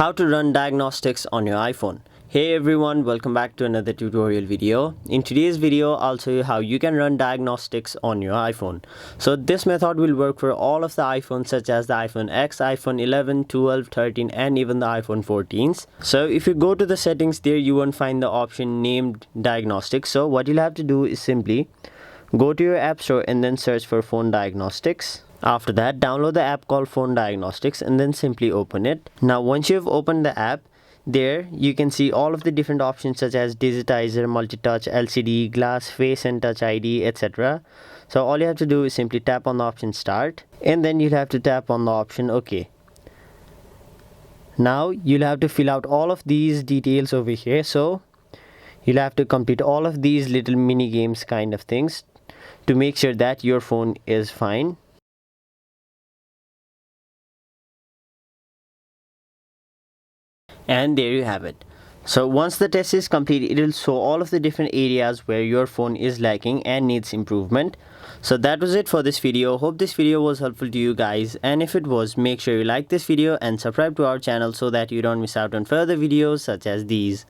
How to run diagnostics on your iPhone. Hey everyone, welcome back to another tutorial video. In today's video, I'll show you how you can run diagnostics on your iPhone. So this method will work for all of the iPhones such as the iPhone X, iPhone 11, 12, 13 and even the iPhone 14s. So if you go to the settings there, you won't find the option named diagnostics. So what you'll have to do is simply go to your app store and then search for phone diagnostics. After that, download the app called Phone Diagnostics and then simply open it. Now once you've opened the app, there you can see all of the different options such as digitizer, multi-touch, LCD, glass, face and touch ID, etc. So all you have to do is simply tap on the option start and then you'll have to tap on the option OK. Now you'll have to fill out all of these details over here. So you'll have to complete all of these little mini games kind of things to make sure that your phone is fine. And there you have it. So once the test is complete, it will show all of the different areas where your phone is lacking and needs improvement. So that was it for this video. Hope this video was helpful to you guys, and if it was, make sure you like this video and subscribe to our channel so that you don't miss out on further videos such as these.